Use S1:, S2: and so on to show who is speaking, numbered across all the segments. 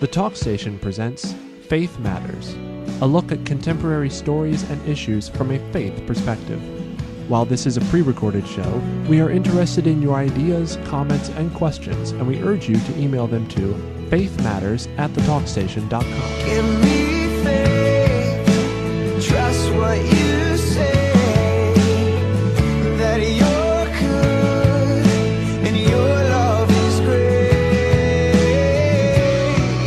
S1: The Talk Station presents Faith Matters, a look at contemporary stories and issues from a faith perspective. While this is a pre-recorded show, we are interested in your ideas, comments, and questions, and we urge you to email them to faithmatters@thetalkstation.com.
S2: Give me faith, trust what you say, that you're good and your love is great.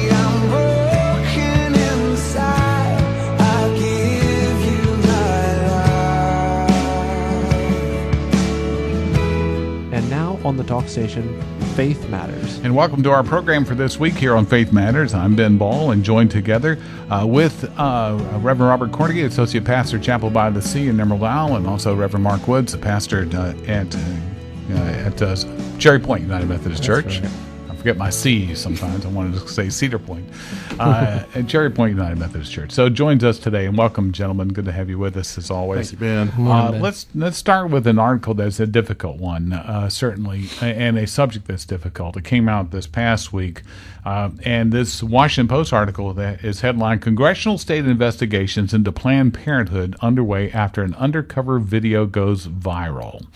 S2: I'm broken inside, I give you my life.
S1: And now on the Talk Station, Faith Matters.
S3: And welcome to our program for this week here on Faith Matters. I'm Ben Ball, and joined together with Reverend Robert Cornegie, Associate Pastor, Chapel by the Sea in Emerald Isle, and also Reverend Mark Woods, the pastor at Cherry Point United Methodist Church.
S1: Right.
S3: I forget my C's sometimes. I wanted to say Cedar Point. At Cherry Point United Methodist Church. So joins us today, and welcome, gentlemen. Good to have you with us as always.
S4: Thank you, Ben.
S1: Morning, Ben.
S3: Let's start with an article that's a difficult one, certainly, and a subject that's difficult. It came out this past week, and this Washington Post article that is headlined, "Congressional State Investigations into Planned Parenthood Underway After an Undercover Video Goes Viral."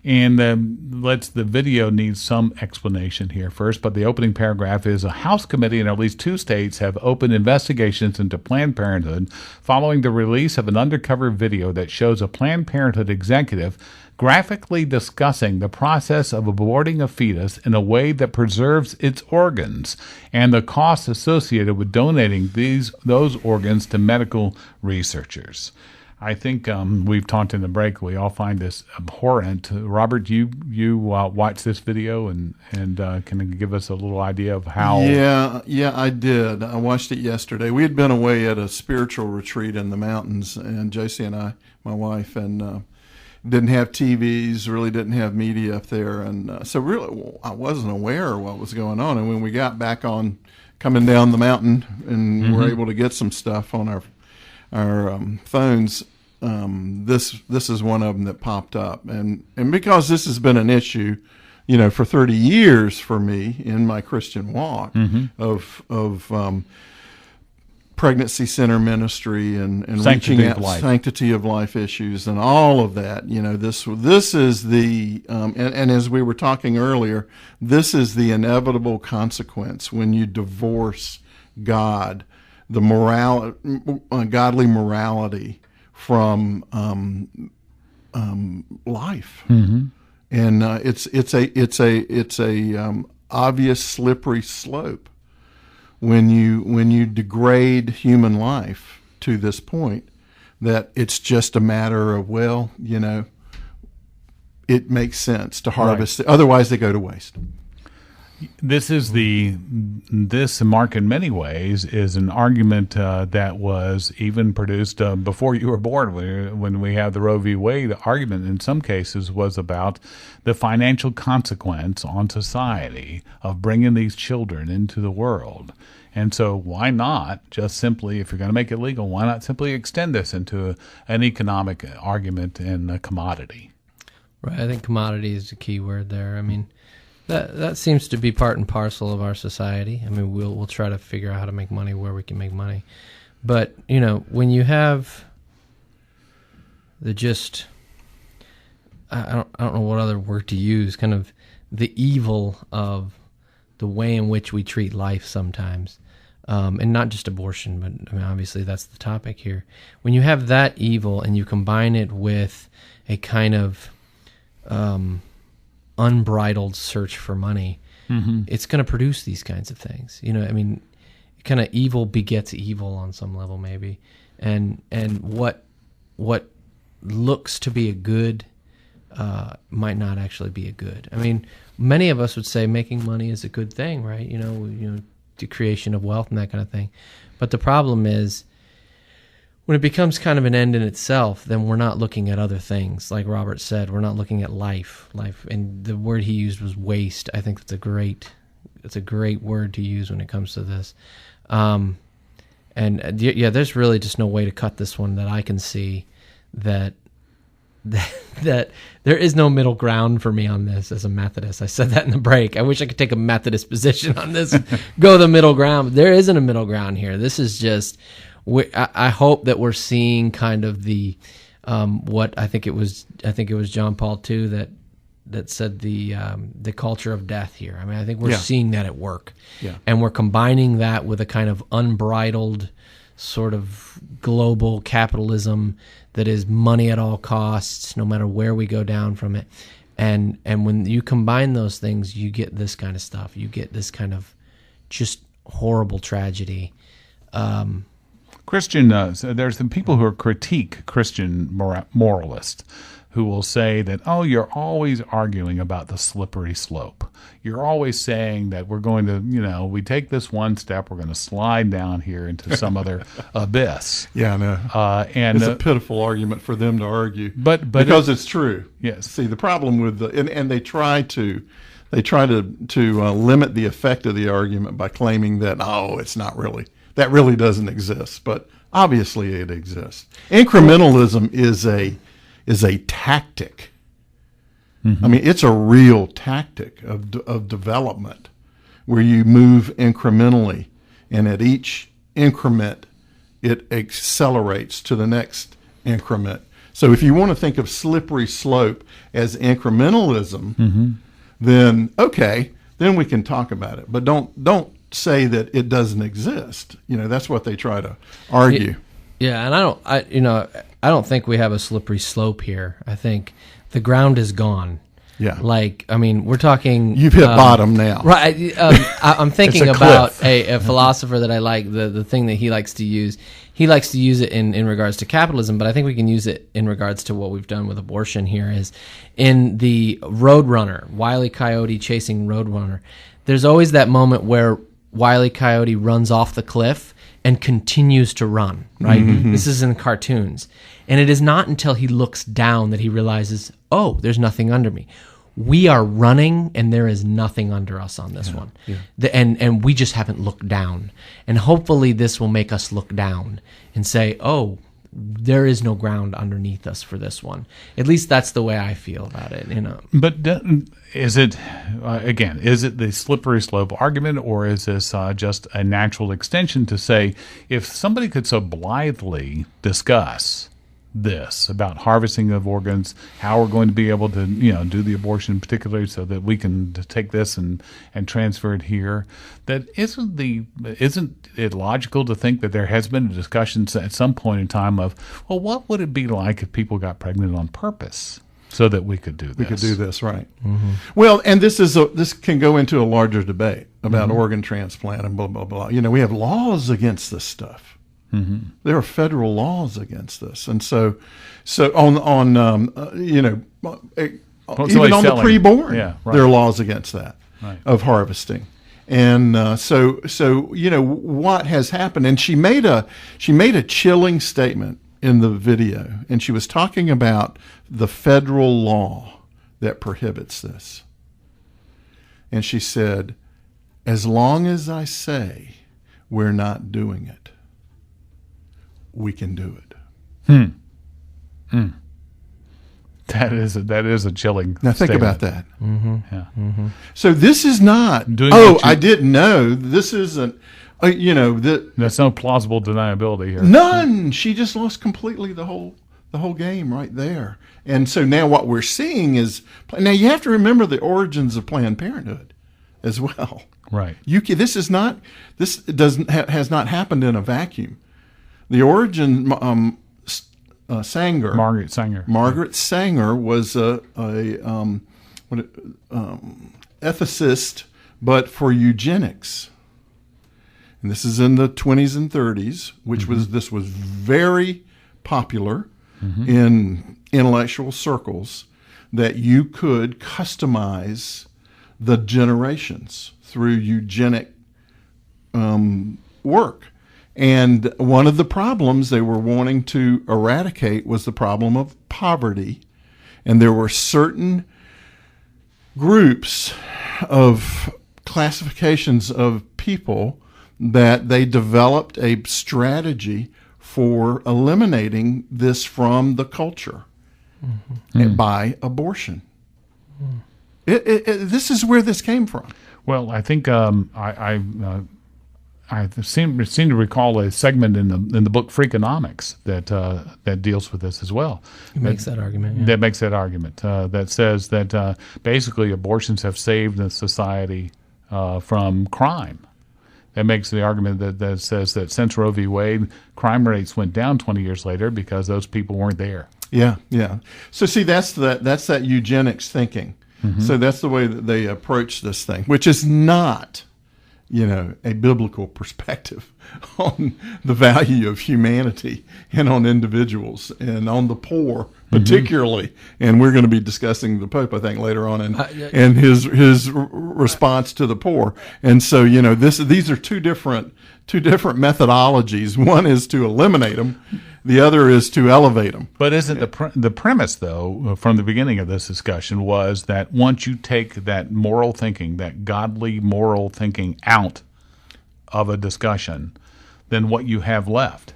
S3: And the video needs some explanation here first, but the opening paragraph is, a House committee in at least 2 states have opened investigations into Planned Parenthood following the release of an undercover video that shows a Planned Parenthood executive graphically discussing the process of aborting a fetus in a way that preserves its organs and the costs associated with donating those organs to medical researchers. I think we've talked in the break. We all find this abhorrent. Robert, you watched this video and can you give us a little idea of how?
S4: Yeah, I did. I watched it yesterday. We had been away at a spiritual retreat in the mountains, and JC and I, my wife, and didn't have TVs, really didn't have media up there, and so really I wasn't aware of what was going on. And when we got back on coming down the mountain and were able to get some stuff on our phones, this is one of them that popped up, and because this has been an issue, for 30 years for me in my Christian walk of pregnancy center ministry and reaching out sanctity of life issues and all of that. This is the and as we were talking earlier, this is the inevitable consequence when you divorce God, the godly morality from life, and it's a obvious slippery slope when you degrade human life to this point that it's just a matter of it makes sense to harvest, right. Otherwise they go to waste.
S3: This, Mark, in many ways, is an argument that was even produced before you were born. When we have the Roe v. Wade argument, in some cases, was about the financial consequence on society of bringing these children into the world. And so why not just simply, if you're going to make it legal, why not simply extend this into an economic argument and a commodity?
S5: Right. I think commodity is the key word there. I mean, That seems to be part and parcel of our society. I mean, we'll try to figure out how to make money where we can make money. But, when you have I don't know what other word to use, kind of the evil of the way in which we treat life sometimes, and not just abortion, but obviously that's the topic here. When you have that evil and you combine it with a kind of unbridled search for money, it's going to produce these kinds of things. Kind of evil begets evil on some level, maybe, and what looks to be a good might not actually be a good. I mean, many of us would say making money is a good thing, right? The creation of wealth and that kind of thing. But the problem is, when it becomes kind of an end in itself, then we're not looking at other things. Like Robert said, we're not looking at life, and the word he used was waste. I think it's a great word to use when it comes to this. There's really just no way to cut this one that I can see that that there is no middle ground for me on this as a Methodist. I said that in the break. I wish I could take a Methodist position on this, go the middle ground. There isn't a middle ground here. This is just, I hope that we're seeing kind of the, what I think it was John Paul II that said the culture of death here. I mean, I think we're seeing that at work.
S4: Yeah.
S5: And we're combining that with a kind of unbridled sort of global capitalism that is money at all costs, no matter where we go down from it. And when you combine those things, you get this kind of stuff. You get this kind of just horrible tragedy.
S3: Christian, there's some people who are critique Christian moralists who will say that, oh, you're always arguing about the slippery slope. You're always saying that we're going to, we take this one step, we're going to slide down here into some other abyss.
S4: Yeah, I know.
S3: And
S4: it's a pitiful argument for them to argue,
S3: but
S4: because it's true.
S3: Yes.
S4: See, the problem with and they try to limit the effect of the argument by claiming that it's not really, that really doesn't exist, but obviously it exists. Incrementalism is a tactic. Mm-hmm. I mean, it's a real tactic of development where you move incrementally, and at each increment, it accelerates to the next increment. So if you want to think of slippery slope as incrementalism, then then we can talk about it. But don't say that it doesn't exist. That's what they try to argue.
S5: Yeah, and I don't think we have a slippery slope here. I think the ground is gone.
S4: Yeah.
S5: We're talking...
S4: You've hit bottom now.
S5: Right. I'm thinking
S4: It's a
S5: about
S4: cliff.
S5: a philosopher that I like, the thing that he likes to use. He likes to use it in regards to capitalism, but I think we can use it in regards to what we've done with abortion here is in the Roadrunner, Wile E. Coyote chasing Roadrunner. There's always that moment where Wile E. Coyote runs off the cliff and continues to run, right? Mm-hmm. This is in cartoons. And it is not until he looks down that he realizes, there's nothing under me. We are running and there is nothing under us on this one. Yeah. And we just haven't looked down. And hopefully this will make us look down and say, there is no ground underneath us for this one. At least that's the way I feel about it.
S3: But is it the slippery slope argument, or is this just a natural extension to say, if somebody could so blithely discuss this about harvesting of organs, how we're going to be able to do the abortion particularly so that we can take this and transfer it here, that isn't it logical to think that there has been a discussion at some point in time of, well, what would it be like if people got pregnant on purpose so that we could do this?
S4: We could do this, right. Mm-hmm. Well, and this can go into a larger debate about organ transplant and blah blah blah. We have laws against this stuff. Mm-hmm. There are federal laws against this, and so on even on the preborn, there are laws against that of harvesting, and so what has happened. And she made a chilling statement in the video, and she was talking about the federal law that prohibits this, and she said, "As long as I say we're not doing it, we can do it."
S3: That is a chilling
S4: Now think
S3: statement.
S4: about that.
S5: Mm-hmm.
S3: Yeah.
S5: Mm-hmm.
S4: So this is not, I didn't know. This isn't,
S3: there's no plausible deniability here.
S4: None. She just lost completely the whole game right there. And so now what we're seeing is, now you have to remember the origins of Planned Parenthood as well.
S3: Right.
S4: Has not happened in a vacuum. The origin,
S3: Margaret Sanger
S4: was a ethicist, but for eugenics. And this is in the 20s and 30s, which this was very popular in intellectual circles, that you could customize the generations through eugenic work. And one of the problems they were wanting to eradicate was the problem of poverty. And there were certain groups of classifications of people that they developed a strategy for eliminating this from the culture. by abortion. This is where this came from.
S3: Well, I think I seem to recall a segment in the book Freakonomics that deals with this as well.
S5: It makes that argument. Yeah.
S3: That makes that argument. That says that basically abortions have saved the society from crime. That makes the argument that says that since Roe v. Wade, crime rates went down 20 years later because those people weren't there.
S4: Yeah. So see, that's that eugenics thinking. So that's the way that they approach this thing, which is not, a biblical perspective on the value of humanity and on individuals and on the poor, particularly. And we're going to be discussing the Pope, I think, later on, and his response to the poor. And so, these are two different methodologies. One is to eliminate them. The other is to elevate them.
S3: But isn't the premise, though, from the beginning of this discussion was that once you take that moral thinking, that godly moral thinking out of a discussion, then what you have left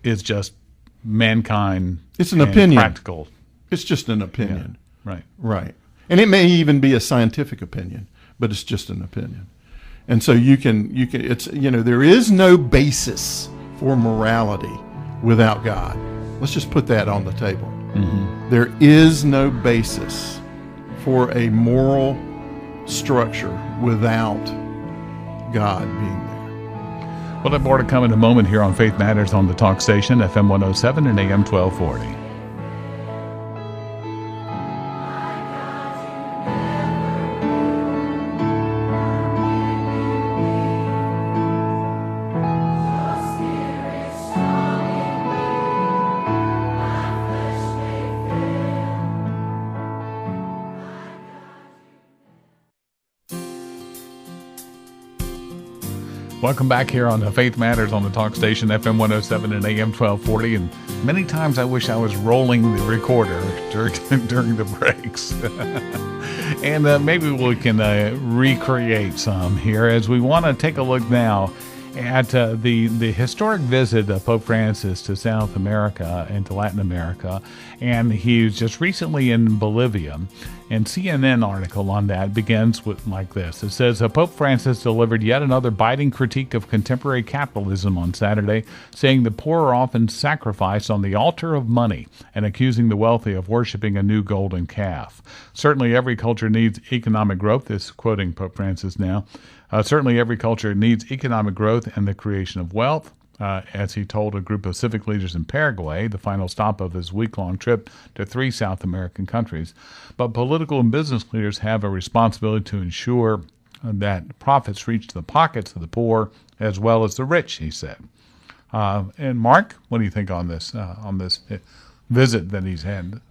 S3: is just mankind.
S4: It's an opinion.
S3: Practical.
S4: It's just an opinion.
S3: Yeah,
S4: right. And it may even be a scientific opinion, but it's just an opinion. And so you can it's there is no basis for morality without God. Let's just put that on the table. There is no basis for a moral structure without God being there.
S3: We'll have more to come in a moment here on Faith Matters on the Talk Station, FM 107 and AM 1240. Welcome back here on the Faith Matters on the Talk Station, FM 107 and AM 1240. And many times I wish I was rolling the recorder during the breaks. And maybe we can recreate some here as we want to take a look now at the historic visit of Pope Francis to South America and to Latin America. And he was just recently in Bolivia. And CNN article on that begins with like this. It says, Pope Francis delivered yet another biting critique of contemporary capitalism on Saturday, saying the poor are often sacrificed on the altar of money and accusing the wealthy of worshiping a new golden calf. Certainly every culture needs economic growth. This is quoting Pope Francis now. Certainly every culture needs economic growth and the creation of wealth. As he told a group of civic leaders in Paraguay, the final stop of his week-long trip to 3 South American countries. But political and business leaders have a responsibility to ensure that profits reach the pockets of the poor as well as the rich, he said. And Mark, what do you think on this visit that he's had?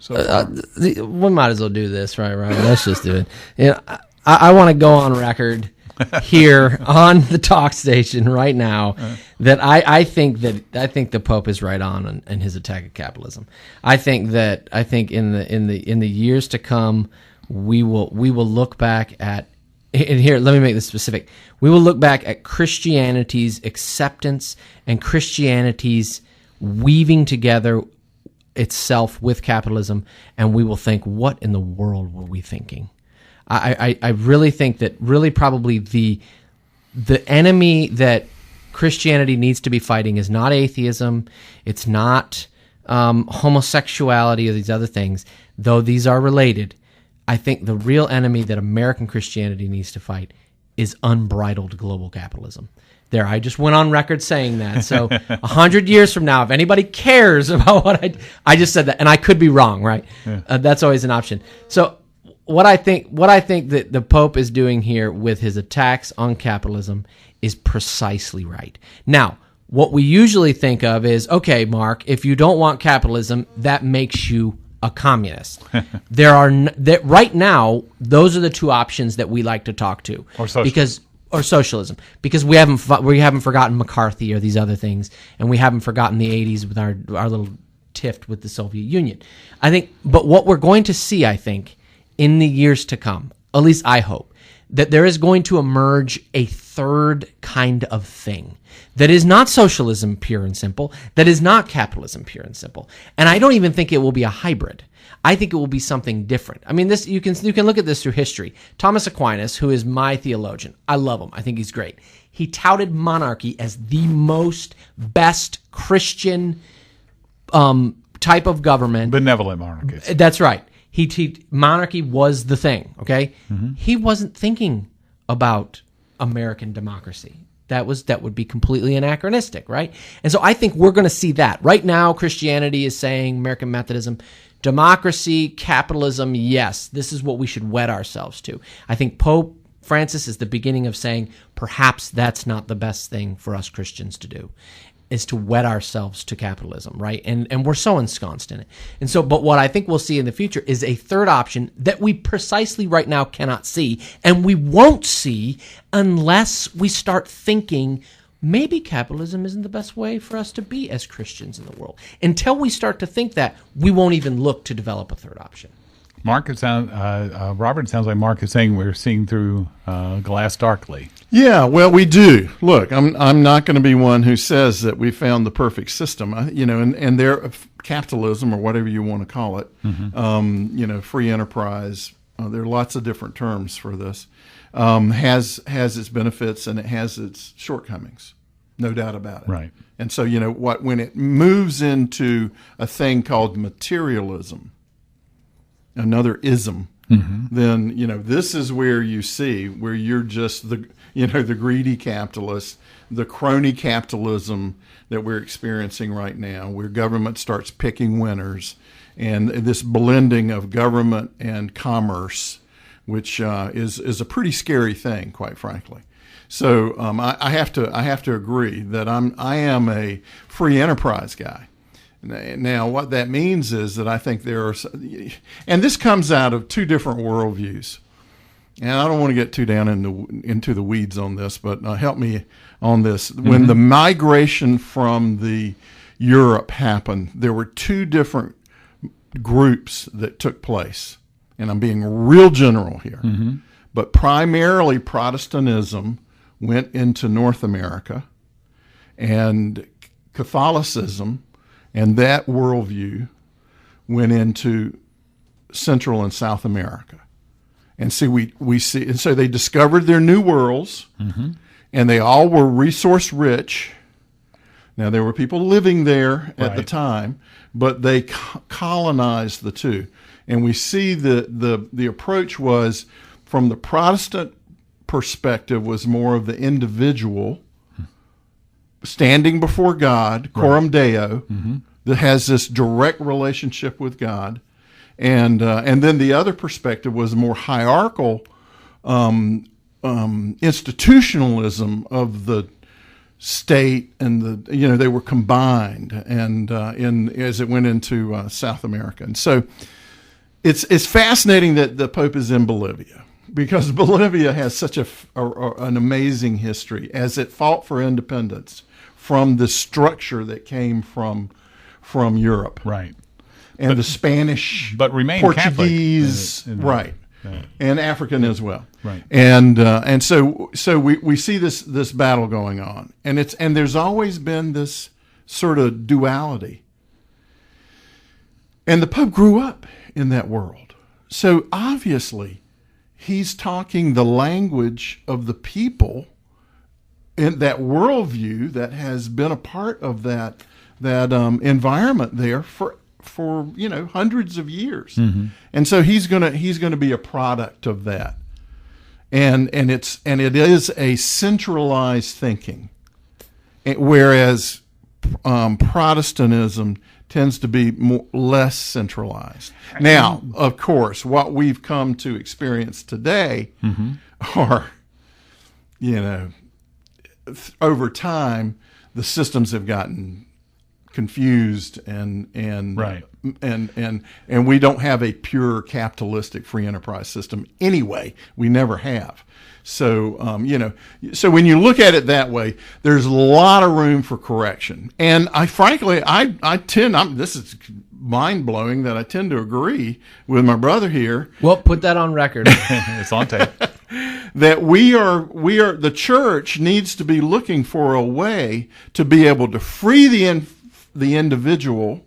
S5: We might as well do this, right? Let's just do it. I want to go on record here on the talk station right now that I think the Pope is right on in his attack of capitalism. I think in the years to come we will look back at, and here let me make this specific. We will look back at Christianity's acceptance and Christianity's weaving together itself with capitalism, and we will think, what in the world were we thinking? I really think that really probably the enemy that Christianity needs to be fighting is not atheism, it's not homosexuality or these other things, though these are related. I think the real enemy that American Christianity needs to fight is unbridled global capitalism. There, I just went on record saying that. So 100 years from now, if anybody cares about what I just said that, and I could be wrong, right? Yeah. That's always an option. So what I think that the Pope is doing here with his attacks on capitalism is precisely right. Now, what we usually think of is, okay, Mark, if you don't want capitalism, that makes you a communist. Right now, those are the two options that we like to talk to.
S3: Or socialism.
S5: Because we haven't forgotten McCarthy or these other things, and we haven't forgotten the 80s with our little tiff with the Soviet Union. I think, but what we're going to see, I think, in the years to come, at least I hope, that there is going to emerge a third kind of thing that is not socialism pure and simple, that is not capitalism pure and simple. And I don't even think it will be a hybrid. I think it will be something different. I mean, this you can look at this through history. Thomas Aquinas, who is my theologian, I love him. I think he's great. He touted monarchy as the best Christian type of government.
S3: Benevolent monarchies.
S5: That's right. Monarchy was the thing, okay? Mm-hmm. He wasn't thinking about American democracy. That would be completely anachronistic, right? And so I think we're going to see that. Right now, Christianity is saying, American Methodism, democracy, capitalism, yes, this is what we should wed ourselves to. I think Pope Francis is the beginning of saying, perhaps that's not the best thing for us Christians to do, is to wed ourselves to capitalism, right? And we're so ensconced in it. And so, but what I think we'll see in the future is a third option that we precisely right now cannot see, and we won't see unless we start thinking maybe capitalism isn't the best way for us to be as Christians in the world. Until we start to think that, we won't even look to develop a third option.
S3: Robert, it sounds like Mark is saying we're seeing through glass darkly.
S4: Yeah, well, we do. Look, I'm not going to be one who says that we found the perfect system. And there, capitalism or whatever you want to call it, mm-hmm. Free enterprise. There are lots of different terms for this. Has its benefits and it has its shortcomings, no doubt about it.
S3: Right.
S4: And so when it moves into a thing called materialism, another ism, mm-hmm. then this is where you see where you're just the greedy capitalist, the crony capitalism that we're experiencing right now, where government starts picking winners, and this blending of government and commerce, which is a pretty scary thing, quite frankly. So I have to agree that I am a free enterprise guy. Now, what that means is that I think there are, and this comes out of two different worldviews. And I don't want to get too down into the weeds on this, but help me on this. Mm-hmm. When the migration from the Europe happened, there were two different groups that took place. And I'm being real general here. Mm-hmm. But primarily Protestantism went into North America, and Catholicism and that worldview went into Central and South America. And see, we see, and so they discovered their new worlds, mm-hmm. and they all were resource rich. Now, there were people living there at the time, but they colonized the two. And we see the approach was, from the Protestant perspective, was more of the individual standing before God, coram Deo, mm-hmm. that has this direct relationship with God. And then the other perspective was more hierarchical institutionalism of the state, and they were combined, and as it went into South America. And so it's fascinating that the Pope is in Bolivia, because Bolivia has such an amazing history as it fought for independence from the structure that came from Europe.
S3: Right.
S4: And the Spanish,
S3: but remain
S4: Portuguese,
S3: Catholic
S4: right, and African as well,
S3: right,
S4: and so we see this battle going on, and there's always been this sort of duality, and the Pope grew up in that world, so obviously he's talking the language of the people in that worldview that has been a part of that environment there for hundreds of years, mm-hmm. and so he's gonna be a product of that, and it is a centralized thinking, whereas Protestantism tends to be less centralized. Now, of course, what we've come to experience today mm-hmm. are, over time, the systems have gotten confused and
S3: right.
S4: and we don't have a pure capitalistic free enterprise system anyway. We never have. So so when you look at it that way, there's a lot of room for correction. And I tend, this is mind blowing that I tend to agree with my brother here.
S5: Well, put that on record.
S3: It's on tape.
S4: that the church needs to be looking for a way to be able to free the individual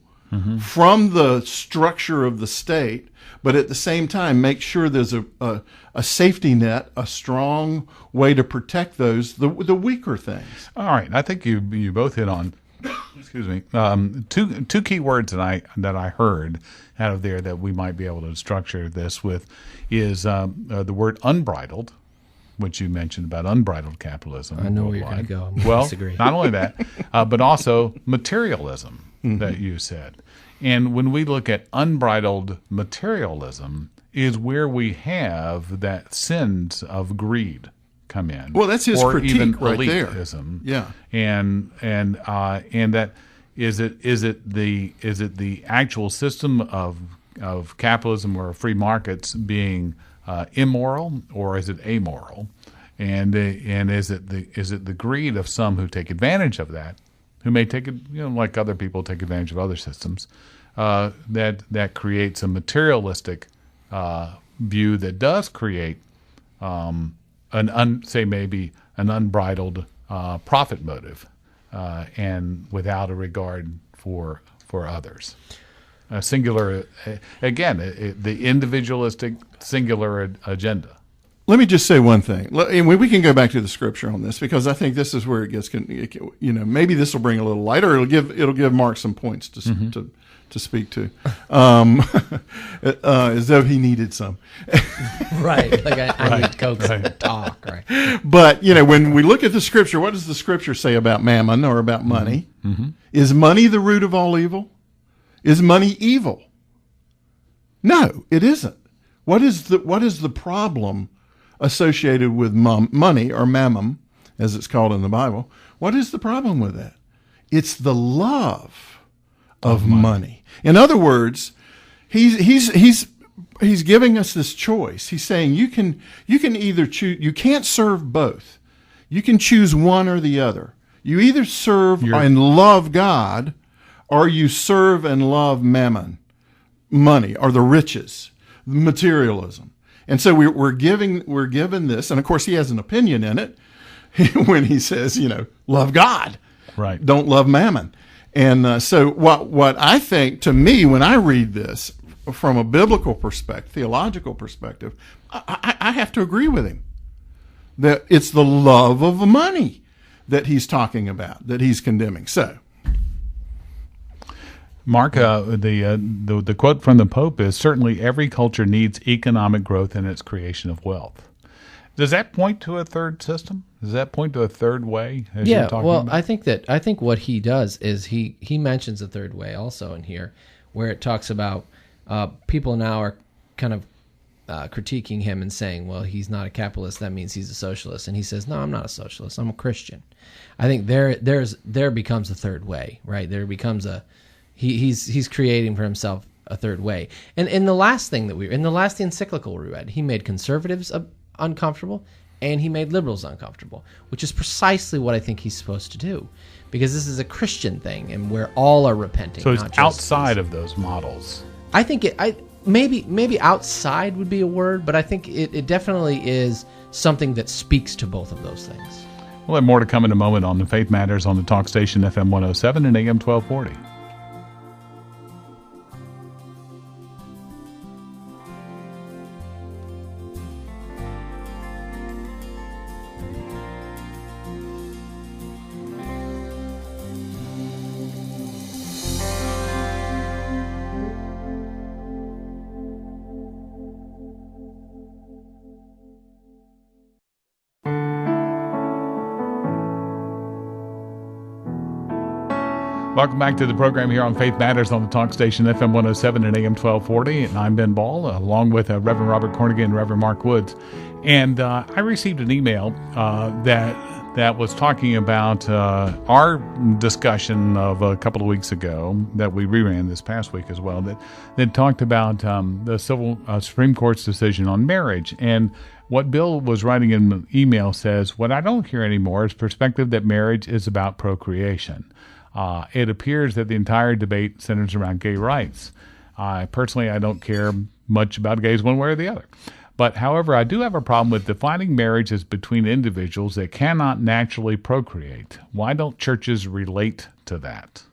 S4: from the structure of the state, but at the same time make sure there's a safety net, a strong way to protect the weaker things.
S3: All right, I think you both hit on excuse me two key words that I heard out of there that we might be able to structure this with is the word unbridled, which you mentioned about unbridled capitalism.
S5: I know where you're going to go.
S3: Well,
S5: disagree.
S3: not only that, but also materialism that you said. And when we look at unbridled materialism is where we have that sins of greed come in.
S4: Well, that's his
S3: or
S4: critique
S3: even
S4: right there.
S3: elitism.
S4: Yeah.
S3: And that is it the actual system of capitalism or free markets being immoral, or is it amoral? And is it the greed of some who take advantage of that, who may take it, like other people take advantage of other systems, that creates a materialistic view that does create maybe an unbridled profit motive, and without a regard for others. Singular, again, the individualistic singular agenda.
S4: Let me just say one thing. We can go back to the scripture on this because I think this is where it gets, maybe this will bring a little light, or it'll give Mark some points to speak to, as though he needed some.
S5: Right, like I need Coke to talk, right?
S4: But when we look at the scripture, what does the scripture say about mammon or about money? Mm-hmm. Is money the root of all evil? Is money evil? No, it isn't. What is the problem associated with money, or mammon, as it's called in the Bible? What is the problem with that? It's the love of money. In other words, he's giving us this choice. He's saying you can either choose. You can't serve both. You can choose one or the other. You either serve and love God, or you serve and love mammon, money, or the riches, materialism. And so we're given this, and of course he has an opinion in it when he says, love God,
S3: right? Don't
S4: love mammon. And so what I think, to me, when I read this from a biblical perspective, theological perspective, I have to agree with him that it's the love of money that he's talking about, that he's condemning. So,
S3: Mark, the quote from the Pope is, certainly every culture needs economic growth in its creation of wealth. Does that point to a third system? Does that point to a third way?
S5: Yeah, well, about? I think what he does is he mentions a third way also in here, where it talks about people now are kind of critiquing him and saying, well, he's not a capitalist, that means he's a socialist. And he says, no, I'm not a socialist, I'm a Christian. I think there becomes a third way, right? There becomes he's creating for himself a third way. And in the last encyclical we read, he made conservatives uncomfortable, and he made liberals uncomfortable, which is precisely what I think he's supposed to do, because this is a Christian thing, and where all are repenting.
S3: So it's outside of those models.
S5: I think maybe outside would be a word, but I think it definitely is something that speaks to both of those things.
S3: We'll have more to come in a moment on the Faith Matters on the talk station FM 107 and AM 1240. Welcome back to the program here on Faith Matters on the talk station FM 107 and AM 1240. And I'm Ben Ball, along with Reverend Robert Cornigan and Reverend Mark Woods. And I received an email that was talking about our discussion of a couple of weeks ago that we reran this past week as well, that talked about the Supreme Court's decision on marriage. And what Bill was writing in the email says, what I don't hear anymore is perspective that marriage is about procreation. It appears that the entire debate centers around gay rights. Personally, I don't care much about gays one way or the other. But, however, I do have a problem with defining marriage as between individuals that cannot naturally procreate. Why don't churches relate to that?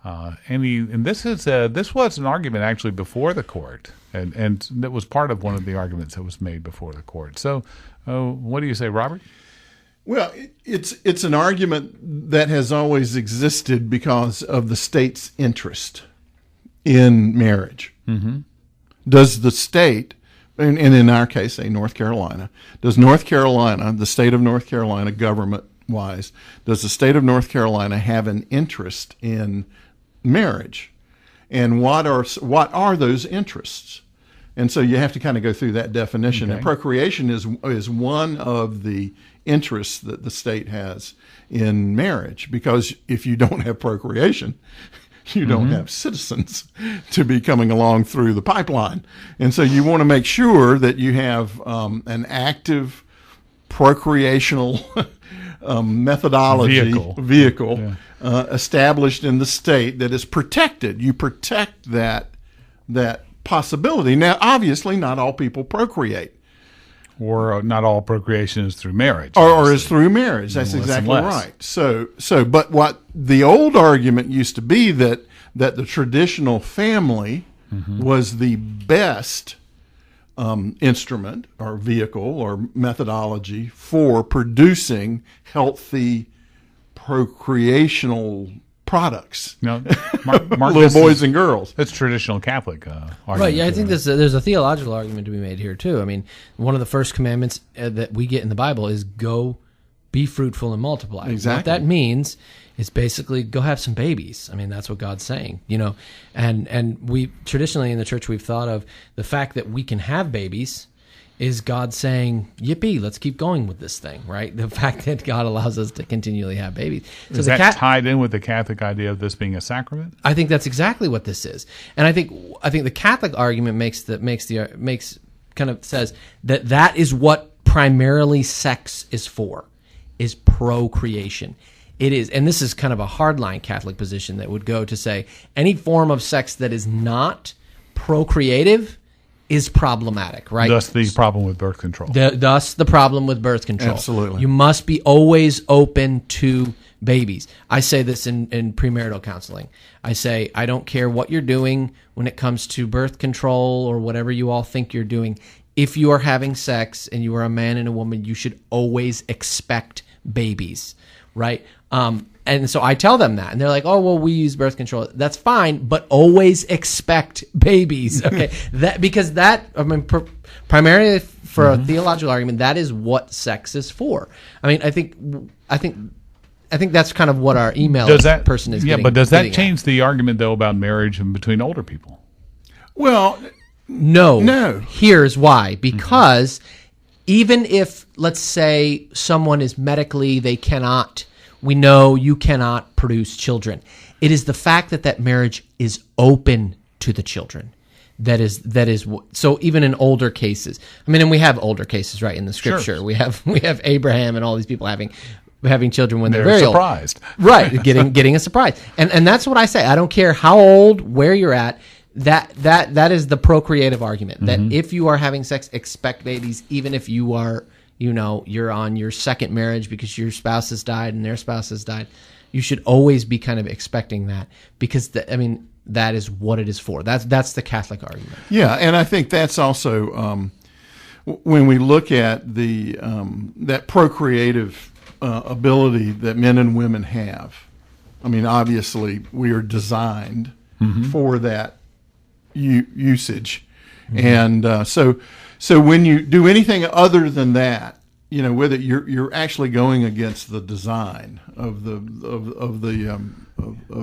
S3: And this was an argument actually before the court, and that was part of one of the arguments that was made before the court. So, what do you say, Robert?
S4: Well, it's an argument that has always existed because of the state's interest in marriage. Mm-hmm. Does the state, and in our case, say North Carolina, does North Carolina, the state of North Carolina, government-wise, does the state of North Carolina have an interest in marriage? And what are those interests? And so you have to kind of go through that definition. Okay. And procreation is one of the interests that the state has in marriage, because if you don't have procreation, you don't have citizens to be coming along through the pipeline. And so you want to make sure that you have an active procreational methodology vehicle established in the state that is protected. You protect that possibility. Now, obviously, not all people procreate.
S3: Or not all procreation is through marriage.
S4: Or is through marriage. That's exactly right. So, but what the old argument used to be that the traditional family was the best instrument or vehicle or methodology for producing healthy procreational products.
S3: No, Mark,
S4: little boys and girls.
S3: That's traditional Catholic argument.
S5: Right, yeah, I think there's a theological argument to be made here, too. I mean, one of the first commandments that we get in the Bible is go be fruitful and multiply.
S4: Exactly.
S5: What that means is basically go have some babies. I mean, that's what God's saying, you know. And we traditionally in the church, we've thought of the fact that we can have babies is God saying, yippee, let's keep going with this thing, right? The fact that God allows us to continually have babies.
S3: So is that tied in with the Catholic idea of this being a sacrament?
S5: I think that's exactly what this is. And I think the Catholic argument kind of says that is what primarily sex is for, is procreation. It is, and this is kind of a hardline Catholic position that would go to say any form of sex that is not procreative is problematic, right?
S3: Thus the problem with birth control.
S5: Thus the problem with birth control.
S4: Absolutely.
S5: You must be always open to babies. I say this in premarital counseling. I say, I don't care what you're doing when it comes to birth control or whatever you all think you're doing. If you are having sex and you are a man and a woman, you should always expect babies, right? And so I tell them that, and they're like, "Oh, well, we use birth control. That's fine, but always expect babies." Okay, primarily for a theological argument, that is what sex is for. I mean, I think that's kind of what our email person is.
S3: Yeah, but does that change the argument though about marriage and between older people?
S4: Well,
S5: no. Here's why: because even if, let's say, someone is medically, we know you cannot produce children. It is the fact that marriage is open to the children. That is. So even in older cases, I mean, and we have older cases, right, in the scripture. Sure. We have Abraham and all these people having children when they're very
S3: surprised.
S5: Old. Right, getting a surprise. And that's what I say. I don't care how old, where you're at. That is the procreative argument. That if you are having sex, expect babies, even if you are, you're on your second marriage because your spouse has died and their spouse has died. You should always be kind of expecting that, because that is what it is for. That's the Catholic argument.
S4: Yeah, and I think that's also when we look at the that procreative ability that men and women have. I mean, obviously, we are designed for that usage, and so when you do anything other than that, whether you're actually going against the design of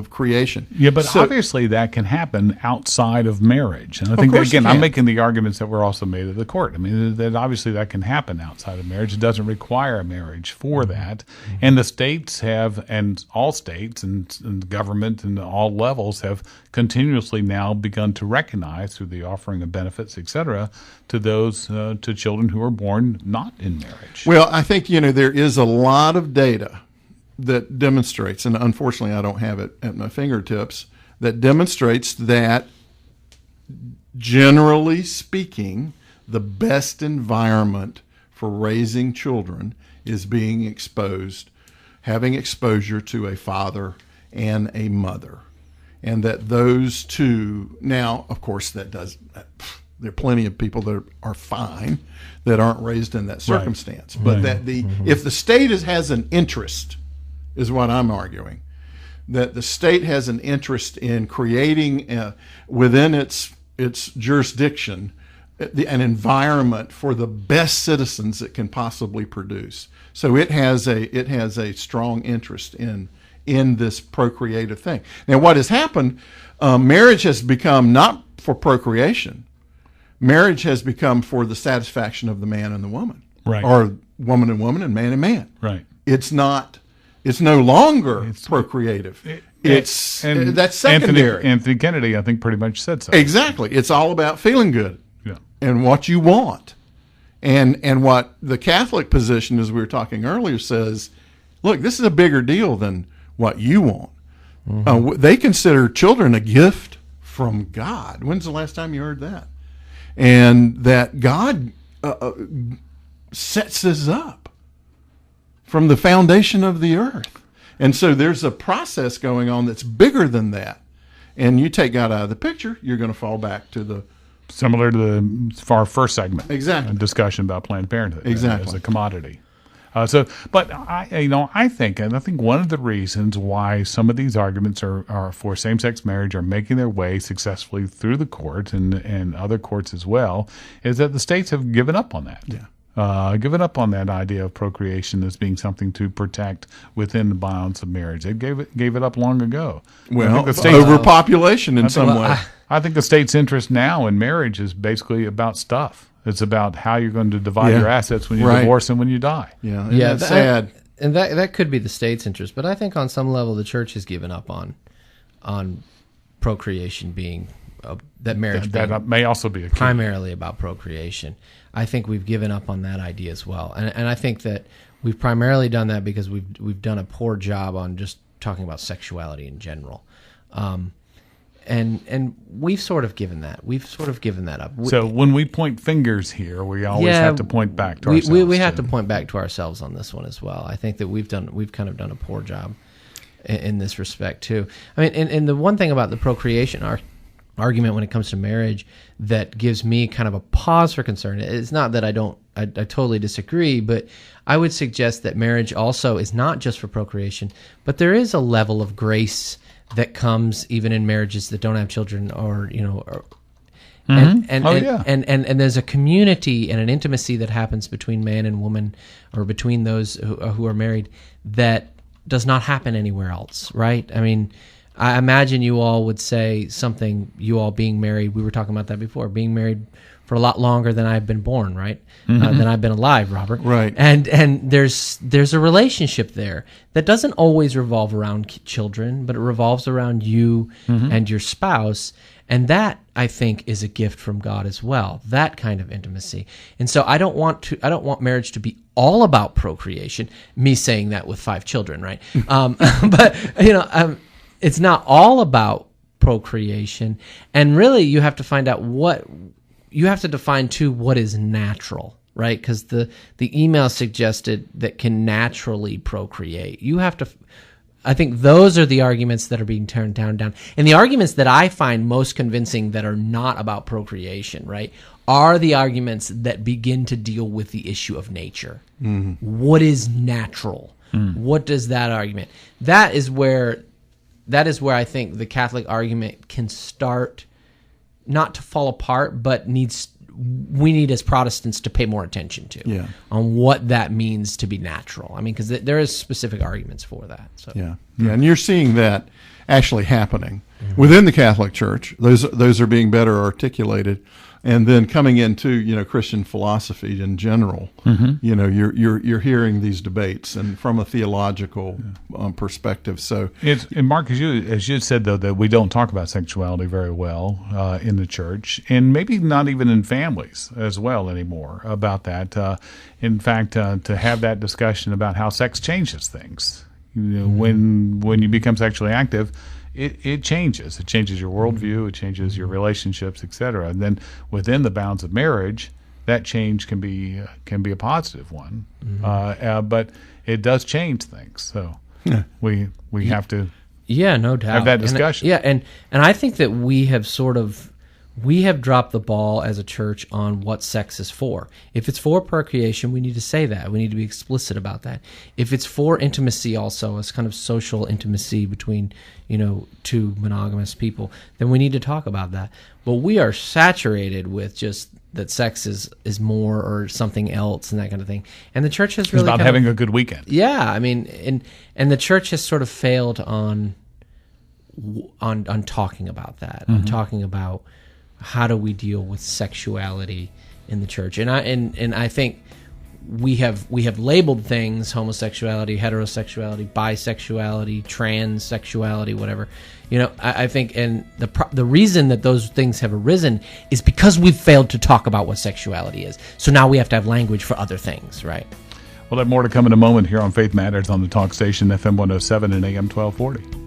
S4: creation.
S3: Yeah, but obviously that can happen outside of marriage. And I think, again, I'm making the arguments that were also made at the court. I mean, that obviously that can happen outside of marriage. It doesn't require a marriage for that. And the states have, and all states and government and all levels have continuously now begun to recognize, through the offering of benefits, et cetera, to those, to children who are born not in marriage.
S4: Well, I think, there is a lot of data that demonstrates, and unfortunately I don't have it at my fingertips, that demonstrates that, generally speaking, the best environment for raising children is being exposed, having exposure to a father and a mother. And that those two, now, of course, there are plenty of people that are fine that aren't raised in that circumstance. But that if the state has an interest, is what I'm arguing, that the state has an interest in creating within its jurisdiction an environment for the best citizens it can possibly produce. So it has a strong interest in this procreative thing. Now, what has happened? Marriage has become not for procreation. Marriage has become for the satisfaction of the man and the woman,
S3: right?
S4: Or woman and woman and man,
S3: right?
S4: It's not. It's no longer procreative. That's secondary.
S3: Anthony Kennedy, I think, pretty much said so.
S4: Exactly. It's all about feeling good and what you want. And what the Catholic position, as we were talking earlier, says, look, this is a bigger deal than what you want. They consider children a gift from God. When's the last time you heard that? And that God sets this up from the foundation of the earth. And so there's a process going on that's bigger than that. And you take God out of the picture, you're going to fall back to the...
S3: Similar to our first segment.
S4: Exactly.
S3: Discussion about Planned Parenthood.
S4: Exactly.
S3: As a commodity. But I think one of the reasons why some of these arguments are for same-sex marriage are making their way successfully through the courts and other courts as well is that the states have given up on that.
S4: Yeah.
S3: Given up on that idea of procreation as being something to protect within the bounds of marriage. They gave it up long ago.
S4: Well, overpopulation in some way.
S3: I think the state's interest now in marriage is basically about stuff. It's about how you're going to divide your assets when you divorce and when you die.
S4: Yeah, that's sad.
S5: And that could be the state's interest, but I think on some level the church has given up on procreation being that marriage
S3: that may also be
S5: primarily about procreation. I think we've given up on that idea as well, and I think that we've primarily done that because we've done a poor job on just talking about sexuality in general. And we've sort of given that. We've sort of given that up.
S3: So when we point fingers here, we always have to point back to ourselves.
S5: We have to point back to ourselves on this one as well. I think that we've kind of done a poor job in this respect too. I mean, and the one thing about the procreation argument when it comes to marriage that gives me kind of a pause for concern is not that I totally disagree, but I would suggest that marriage also is not just for procreation, but there is a level of grace that comes even in marriages that don't have children, and there's a community and an intimacy that happens between man and woman, or between those who are married, that does not happen anywhere else, right? I mean, I imagine you all would say something, you all being married, we were talking about that before, being married for a lot longer than I've been born, right? Than I've been alive, Robert.
S4: Right.
S5: And there's a relationship there that doesn't always revolve around children, but it revolves around you and your spouse. And that, I think, is a gift from God as well, that kind of intimacy. And so I don't want marriage to be all about procreation, me saying that with 5 children, right? But, it's not all about procreation. And really, you have to find out you have to define too what is natural, right? Because the email suggested that can naturally procreate. You have to. I think those are the arguments that are being turned down, and the arguments that I find most convincing that are not about procreation, right, are the arguments that begin to deal with the issue of nature. What is natural? What does that argument? That is where I think the Catholic argument can start. Not to fall apart, but we need as Protestants to pay more attention to on what that means to be natural. I mean, because there is specific arguments for that. So.
S4: Yeah, and you're seeing that actually happening within the Catholic Church. Those are being better articulated, and then coming into Christian philosophy in general. You're hearing these debates and from a theological perspective. So
S3: and Mark, as you said though, that we don't talk about sexuality very well in the church, and maybe not even in families as well anymore about that. In fact, to have that discussion about how sex changes things. When you become sexually active, it changes. It changes your worldview. It changes your relationships, etc. And then within the bounds of marriage, that change can be a positive one.
S5: Mm-hmm.
S3: But it does change things. So we have to
S5: no doubt
S3: have that discussion.
S5: And I think that we have dropped the ball as a church on what sex is for. If it's for procreation, we need to say that. We need to be explicit about that. If it's for intimacy also, as kind of social intimacy between, two monogamous people, then we need to talk about that. But we are saturated with just that sex is more or something else and that kind of thing. And the church has really
S3: it's about having a good weekend.
S5: Yeah, I mean, and the church has sort of failed on talking about that, on talking about how do we deal with sexuality in the church. And I think we have labeled things: homosexuality, heterosexuality, bisexuality, transsexuality, whatever. I think, and the reason that those things have arisen is because we've failed to talk about what sexuality is. So now we have to have language for other things, right?
S3: We'll have more to come in a moment here on Faith Matters on the Talk Station, FM 107 and AM 1240.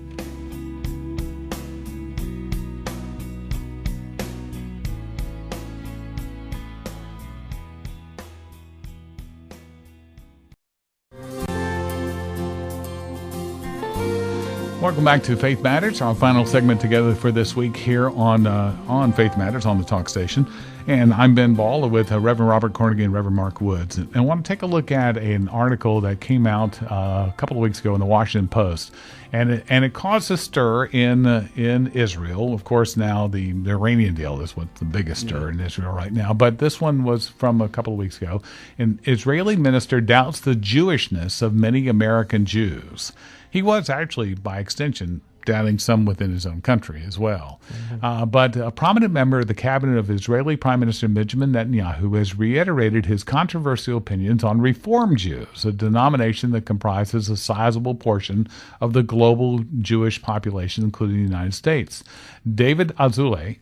S3: Welcome back to Faith Matters, our final segment together for this week here on Faith Matters on the Talk Station. And I'm Ben Ball with Reverend Robert Cornigan and Reverend Mark Woods. And I want to take a look at an article that came out a couple of weeks ago in the Washington Post. And it caused a stir in Israel. Of course, now the Iranian deal is what's the biggest stir in Israel right now. But this one was from a couple of weeks ago. An Israeli minister doubts the Jewishness of many American Jews. He was actually, by extension, doubting some within his own country as well. But a prominent member of the cabinet of Israeli Prime Minister Benjamin Netanyahu has reiterated his controversial opinions on Reform Jews, a denomination that comprises a sizable portion of the global Jewish population, including the United States. David Azulay,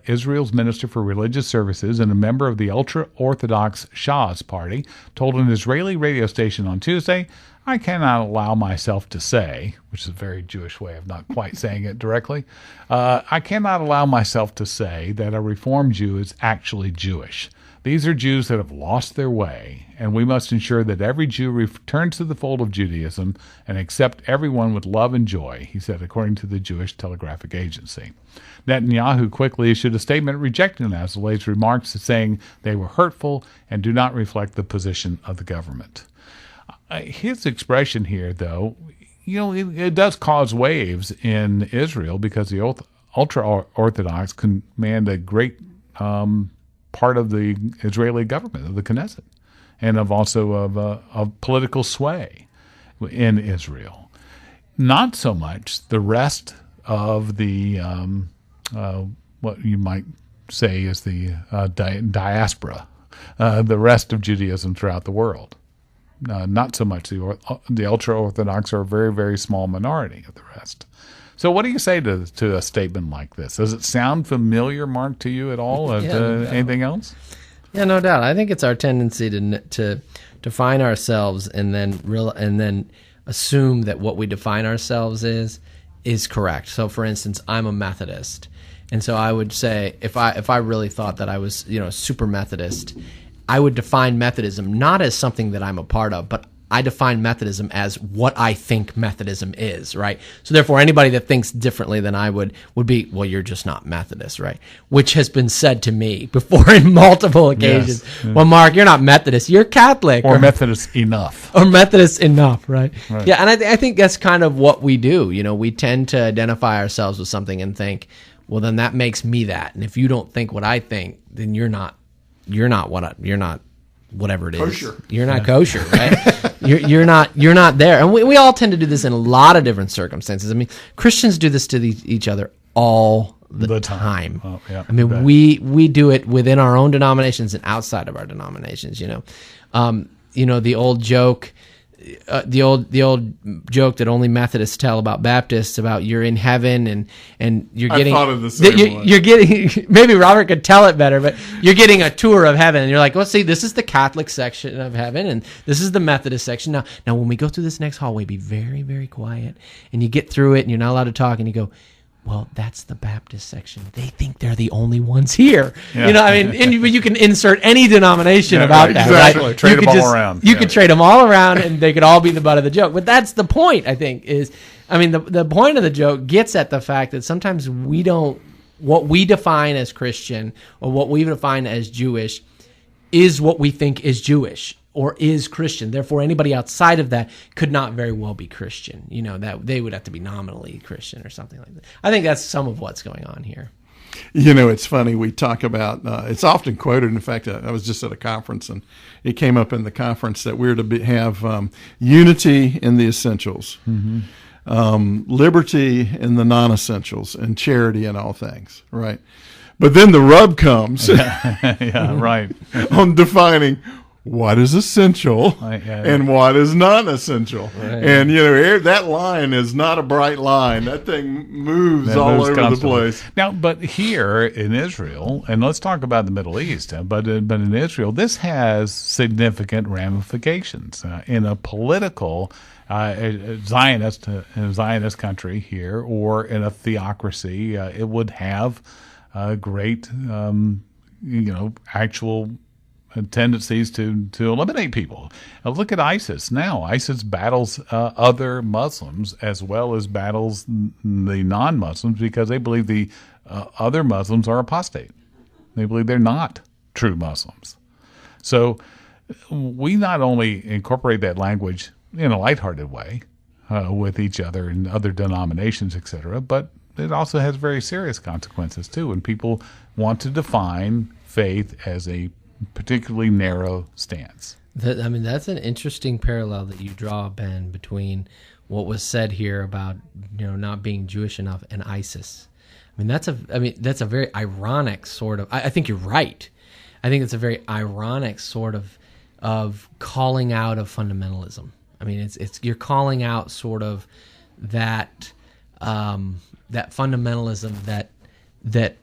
S3: Israel's Minister for Religious Services and a member of the ultra-Orthodox Shas party, told an Israeli radio station on Tuesday, "I cannot allow myself to say," which is a very Jewish way of not quite saying it directly, "I cannot allow myself to say that a Reform Jew is actually Jewish. These are Jews that have lost their way, and we must ensure that every Jew returns to the fold of Judaism and accept everyone with love and joy," he said, according to the Jewish Telegraphic Agency. Netanyahu quickly issued a statement rejecting Azulay's remarks, saying they were hurtful and do not reflect the position of the government. His expression here, though, it does cause waves in Israel because the ultra-Orthodox command a great part of the Israeli government, of the Knesset, and of political sway in Israel. Not so much the rest of the what you might say is the diaspora, the rest of Judaism throughout the world. Not so much the ultra-Orthodox are a very, very small minority of the rest. So what do you say to a statement like this? Does it sound familiar, Mark, to you at all? Anything else?
S5: Yeah, no doubt. I think it's our tendency to define ourselves and then assume that what we define ourselves is correct. So, for instance, I'm a Methodist, and so I would say if I really thought that I was super Methodist, I would define Methodism not as something that I'm a part of, but I define Methodism as what I think Methodism is, right? So therefore, anybody that thinks differently than I would be, well, you're just not Methodist, right? Which has been said to me before in multiple occasions. Yes. Well, Mark, you're not Methodist, you're Catholic.
S3: Or Methodist enough.
S5: Or Methodist enough, right? Yeah, and I think that's kind of what we do. We tend to identify ourselves with something and think, well, then that makes me that. And if you don't think what I think, then you're not whatever it is.
S4: Kosher.
S5: You're not kosher, right? you're not there. And we all tend to do this in a lot of different circumstances. I mean, Christians do this to each other all the time.
S3: Oh, yeah,
S5: I mean, we do it within our own denominations and outside of our denominations. The old joke. The old joke that only Methodists tell about Baptists about you're in heaven and you're getting.
S4: I thought of the same one.
S5: You're getting, maybe Robert could tell it better, but you're getting a tour of heaven and you're like, well, see, this is the Catholic section of heaven and this is the Methodist section. Now when we go through this next hallway, be very, very quiet, and you get through it and you're not allowed to talk and you go, well, that's the Baptist section. They think they're the only ones here.
S3: Yeah.
S5: You know, I mean, you can insert any denomination
S3: Yeah,
S5: about
S3: right,
S5: that.
S3: exactly.
S5: Right?
S3: Trade
S5: You
S3: them
S5: could
S3: all around.
S5: You
S3: Yeah.
S5: could trade them all around, and they could all be the butt of the joke. But that's the point, I think, is, I mean, the point of the joke gets at the fact that sometimes what we define as Christian or what we define as Jewish is what we think is Jewish or is Christian. Therefore, anybody outside of that could not very well be Christian. You know, that they would have to be nominally Christian or something like that. I think that's some of what's going on here.
S4: You know, it's funny. We talk about, it's often quoted. In fact, I was just at a conference and it came up in the conference that we're to have unity in the essentials, liberty in the non-essentials, and charity in all things, right? But then the rub comes
S3: Yeah, right.
S4: on defining what is essential and what is non-essential. Right. And, you know, that line is not a bright line. That thing moves all over constantly. The place.
S3: Now, but here in Israel, and let's talk about the Middle East, but in Israel, this has significant ramifications. In a political Zionist country here, or in a theocracy, it would have great, actual tendencies to eliminate people. Now look at ISIS now. ISIS battles other Muslims as well as battles the non-Muslims because they believe the other Muslims are apostate. They believe they're not true Muslims. So we not only incorporate that language in a lighthearted way with each other and other denominations, etc., but it also has very serious consequences too when people want to define faith as a particularly narrow stance.
S5: That's an interesting parallel that you draw, Ben, between what was said here about not being Jewish enough and ISIS. That's a very ironic sort of. I think you're right. I think it's a very ironic sort of calling out of fundamentalism. It's you're calling out sort of that fundamentalism that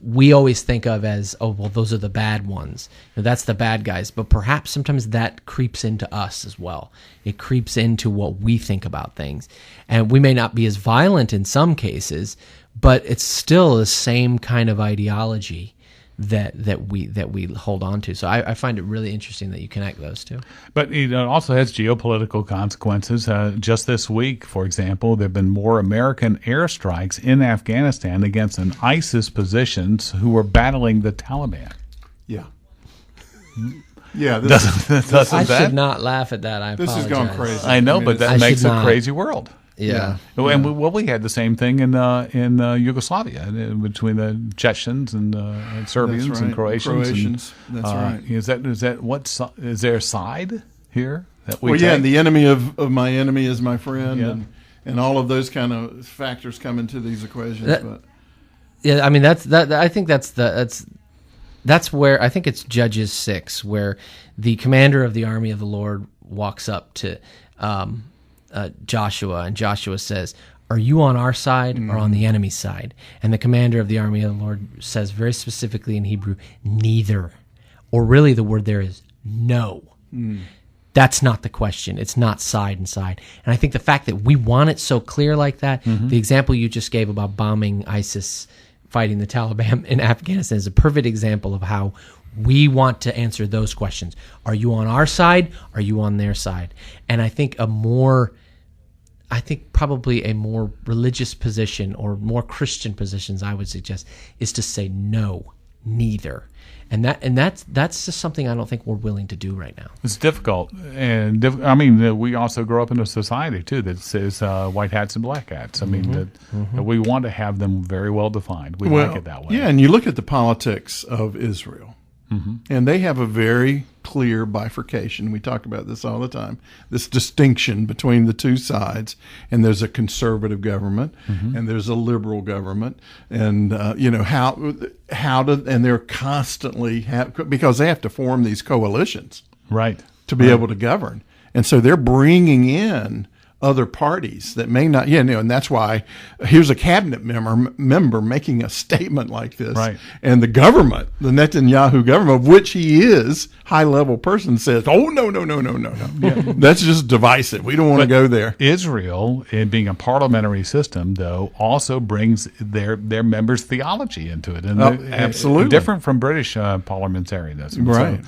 S5: we always think of as, oh, well, those are the bad ones. That's the bad guys. But perhaps sometimes that creeps into us as well. It creeps into what we think about things. And we may not be as violent in some cases, but it's still the same kind of ideology that we hold on to. So I find it really interesting that you connect those two.
S3: But it also has geopolitical consequences. Just this week, for example, there have been more American airstrikes in Afghanistan against an ISIS positions who were battling the Taliban.
S4: Yeah. Yeah.
S5: I should not laugh at that. I apologize.
S4: This has gone crazy.
S3: I know, but that makes a crazy world.
S5: Yeah.
S3: And we had the same thing in Yugoslavia between the Chechens and Serbians and Croatians.
S4: That's right.
S3: Is there a side here that we?
S4: Well, yeah, and the enemy of my enemy is my friend, and all of those kind of factors come into these equations.
S5: I think that's where I think it's Judges 6, where the commander of the army of the Lord walks up to Joshua, and Joshua says, "Are you on our side or on the enemy's side?" And the commander of the army of the Lord says very specifically in Hebrew, "Neither." Or really the word there is no. That's not the question. It's not side and side. And I think the fact that we want it so clear like that, the example you just gave about bombing ISIS, fighting the Taliban in Afghanistan, is a perfect example of how we want to answer those questions. Are you on our side? Are you on their side? And I think probably a more religious position or more Christian positions, I would suggest, is to say no, neither. And that's just something I don't think we're willing to do right now.
S3: It's difficult, and we also grow up in a society too that says white hats and black hats. That we want to have them very well defined. We like it that way.
S4: Yeah, and you look at the politics of Israel. And they have a very clear bifurcation. We talk about this all the time, this distinction between the two sides. And there's a conservative government and there's a liberal government. And, and they're constantly, because they have to form these coalitions
S3: right,
S4: to be able to govern. And so they're bringing in other parties that may not, and that's why here's a cabinet member making a statement like this.
S3: Right.
S4: And the government, the Netanyahu government, of which he is high-level person, says, oh, no. That's just divisive. We don't want to go there.
S3: Israel, in being a parliamentary system, though, also brings their members' theology into it. And
S4: absolutely.
S3: Different from British parliamentarianism.
S4: Right.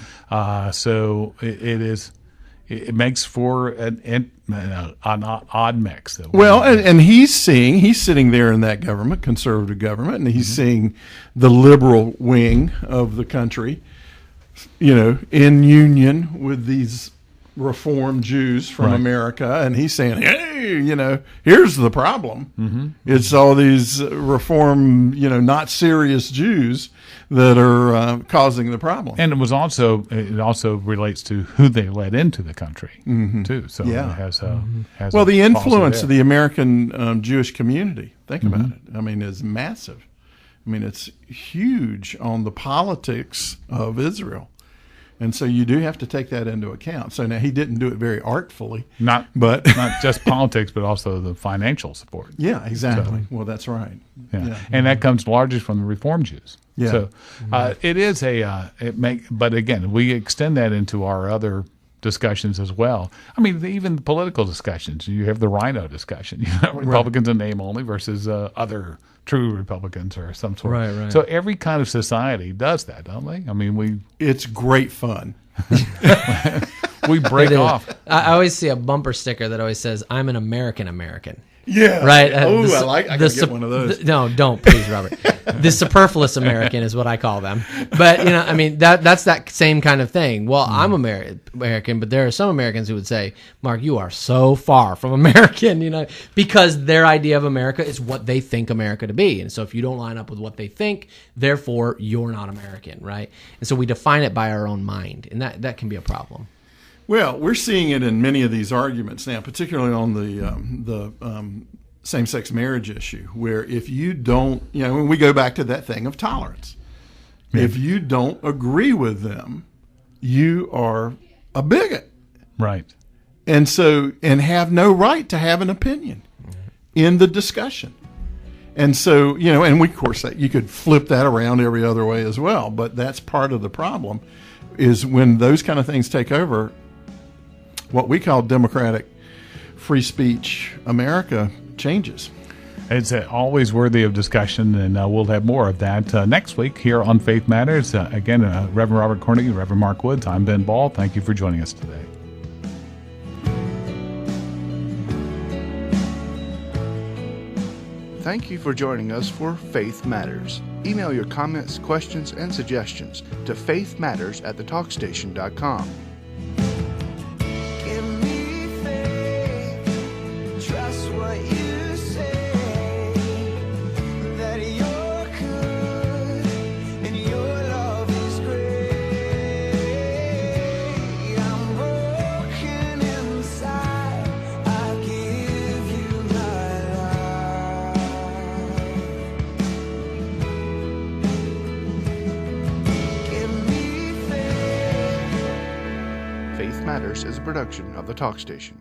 S3: So it makes for an odd mix.
S4: Well, and he's sitting there in that government, conservative government, and he's seeing the liberal wing of the country, in union with these reform Jews from America, and he's saying, hey, here's the problem. It's all these reform, not serious Jews that are causing the problem.
S3: And it also relates to who they let into the country too. So it has
S4: the influence of the American Jewish community. Think about it. I mean, is massive. I mean, it's huge on the politics of Israel. And so you do have to take that into account. So now he didn't do it very artfully.
S3: Not just politics, but also the financial support.
S4: Yeah, exactly. Well, that's right.
S3: Yeah. And that comes largely from the Reform Jews.
S4: Yeah.
S3: So it is but again, we extend that into our other discussions as well. I mean, even the political discussions. You have the Rhino discussion. Republicans in name only versus other true Republicans or some sort.
S5: Right.
S3: So every kind of society does that, don't they? I mean,
S4: it's great fun.
S3: we break off.
S5: I always see a bumper sticker that always says, "I'm an American."
S4: Yeah.
S5: Right.
S4: I gotta get one of those.
S5: No, don't, please, Robert. The superfluous American is what I call them. But I mean, that's that same kind of thing. Well, I'm American, but there are some Americans who would say, "Mark, you are so far from American," because their idea of America is what they think America to be. And so if you don't line up with what they think, therefore you're not American, right? And so we define it by our own mind, and that can be a problem.
S4: Well, we're seeing it in many of these arguments now, particularly on the same-sex marriage issue, where if you don't, when we go back to that thing of tolerance, if you don't agree with them, you are a bigot.
S3: Right.
S4: And have no right to have an opinion in the discussion. And so, and of course, you could flip that around every other way as well, but that's part of the problem, is when those kind of things take over, what we call democratic free speech America changes.
S3: It's always worthy of discussion, and we'll have more of that next week here on Faith Matters. Again, Reverend Robert Cornegy, Reverend Mark Woods, I'm Ben Ball. Thank you for joining us today.
S6: Thank you for joining us for Faith Matters. Email your comments, questions, and suggestions to faithmatters@thetalkstation.com.
S2: Give me faith, trust what you say, that you're good and your love is great. I'm broken inside, I give you my life. Give me faith.
S6: Faith Matters is a production of The Talk Station.